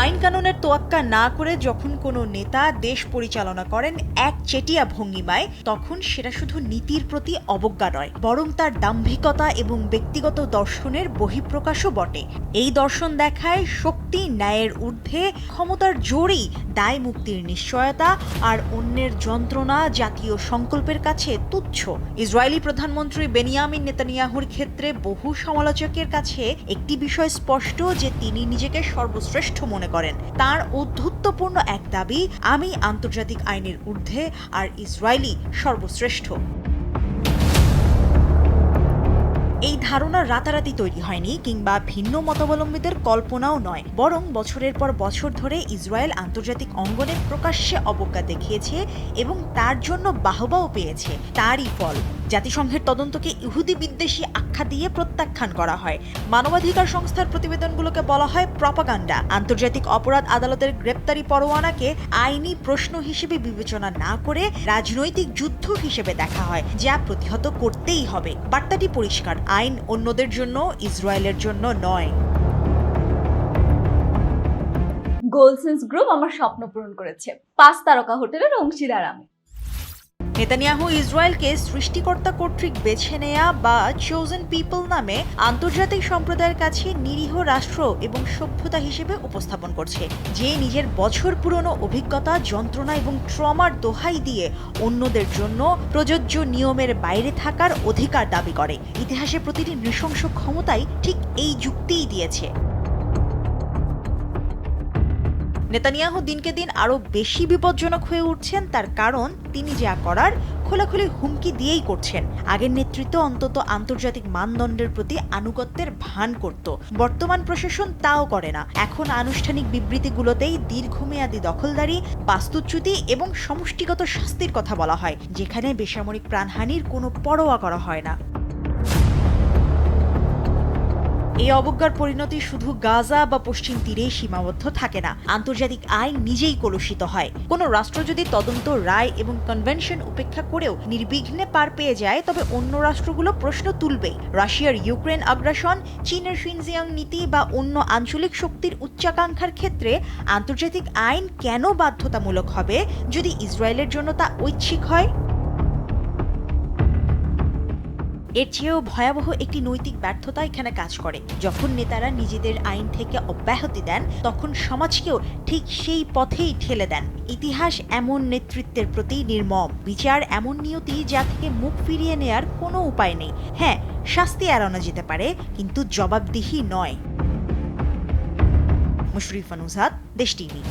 আইন কানুনের তোয়াক্কা না করে যখন কোনো নেতা দেশ পরিচালনা করেন একচেটিয়া ভঙ্গিমায়, তখন সেটা শুধু নীতির প্রতি অবজ্ঞা নয়, বরং তার দাম্ভিকতা এবং ব্যক্তিগত দর্শনের বহিঃপ্রকাশও বটে। এই দর্শন দেখায় শক্তি ন্যায়ের ঊর্ধ্বে, ক্ষমতার জোরেই দায় মুক্তির নিশ্চয়তা, আর অন্যের যন্ত্রণা জাতীয় সংকল্পের কাছে তুচ্ছ। ইসরায়েলি প্রধানমন্ত্রী বেনিয়ামিন নেতানিয়াহুর ক্ষেত্রে বহু সমালোচকের কাছে একটি বিষয় স্পষ্ট, যে তিনি নিজেকে সর্বশ্রেষ্ঠ মনে করেন। তার ঔদ্ধত্যপূর্ণ এক দাবি, আমি আন্তর্জাতিক আইনের ঊর্ধ্বে আর ইসরায়েলি সর্বশ্রেষ্ঠ। এই ধারণা রাতারাতি তৈরি হয়নি, কিংবা ভিন্ন মতাবলম্বীদের কল্পনাও নয়, বরং বছরের পর বছর ধরে ইসরায়েল আন্তর্জাতিক অঙ্গনে প্রকাশ্যে অবজ্ঞা দেখিয়েছে এবং তার জন্য বাহবাও পেয়েছে। তারই ফল জাতিসংঘের তদন্তকে ইহুদি বিদ্বেষী আখ্যা দিয়ে প্রত্যাখ্যান করা হয়। মানবাধিকার সংস্থার প্রতিবেদনগুলোকে বলা হয় প্রপাগান্ডা। আন্তর্জাতিক অপরাধ আদালতের গ্রেপ্তারি পরোয়ানাকে আইনি প্রশ্ন হিসেবে বিবেচনা না করে রাজনৈতিক যুদ্ধ হিসেবে দেখা হয়, যা প্রতিহত করতেই হবে। বার্তাটি পরিষ্কার, আইন অন্যদের জন্য, ইসরায়েলের জন্য নয়। গোলসেন্স গ্রুপ আমার স্বপ্ন পূরণ করেছে। 5 তারকা হোটেলের অংশীদার আমি। নেতানিয়াহু ইসরায়েলকে সৃষ্টিকর্তা কর্তৃক বেছে নেয়া বা চোজেন পিপল নামে আন্তর্জাতিক সম্প্রদায়ের কাছে নিরীহ রাষ্ট্র এবং সভ্যতা হিসেবে উপস্থাপন করছে, যে নিজের বছর পুরনো অভিজ্ঞতা, যন্ত্রণা এবং ট্রমার দোহাই দিয়ে অন্যদের জন্য প্রযোজ্য নিয়মের বাইরে থাকার অধিকার দাবি করে। ইতিহাসে প্রতিটি নৃশংস ক্ষমতাই ঠিক এই যুক্তিই দিয়েছে। নেতানিয়াহু দিনকে দিন আরও বেশি বিপজ্জনক হয়ে উঠছেন, তার কারণ তিনি যা করার খোলাখুলি হুমকি দিয়েই করছেন। আগের নেতৃত্ব অন্তত আন্তর্জাতিক মানদণ্ডের প্রতি আনুগত্যের ভান করত, বর্তমান প্রশাসন তাও করে না। এখন আনুষ্ঠানিক বিবৃতিগুলোতেই দীর্ঘমেয়াদী দখলদারি, বাস্তুচ্যুতি এবং সমষ্টিগত শাস্তির কথা বলা হয়, যেখানে বেসামরিক প্রাণহানির কোনো পরোয়া করা হয় না। এই অবজ্ঞার পরিণতি শুধু গাজা বা পশ্চিম তীরেই সীমাবদ্ধ থাকে না, আন্তর্জাতিক আইন নিজেই কলুষিত হয়। কোনো রাষ্ট্র যদি তদন্ত, রায় এবং কনভেনশন উপেক্ষা করেও নির্বিঘ্নে পার পেয়ে যায়, তবে অন্য রাষ্ট্রগুলো প্রশ্ন তুলবেই। রাশিয়ার ইউক্রেন আগ্রাসন, চীনের শিনজিয়াং নীতি বা অন্য আঞ্চলিক শক্তির উচ্চাকাঙ্ক্ষার ক্ষেত্রে আন্তর্জাতিক আইন কেন বাধ্যতামূলক হবে যদি ইসরায়েলের জন্য তা ঐচ্ছিক হয়? এর চেয়েও ভয়াবহ একটি নৈতিক ব্যর্থতা এখানে কাজ করে। যখন নেতারা নিজেদের আইন থেকে অব্যাহতি দেন, তখন সমাজকেও ঠিক সেই পথেই ঠেলে দেন। ইতিহাস এমন নেতৃত্বের প্রতি নির্মম, বিচার এমন নিয়তি যা থেকে মুখ ফিরিয়ে নেয়ার কোনো উপায় নেই। হ্যাঁ, শাস্তি এড়ানো যেতে পারে, কিন্তু জবাবদিহি নয়। মুশরিফা নুজহাত, দেশ টিভি।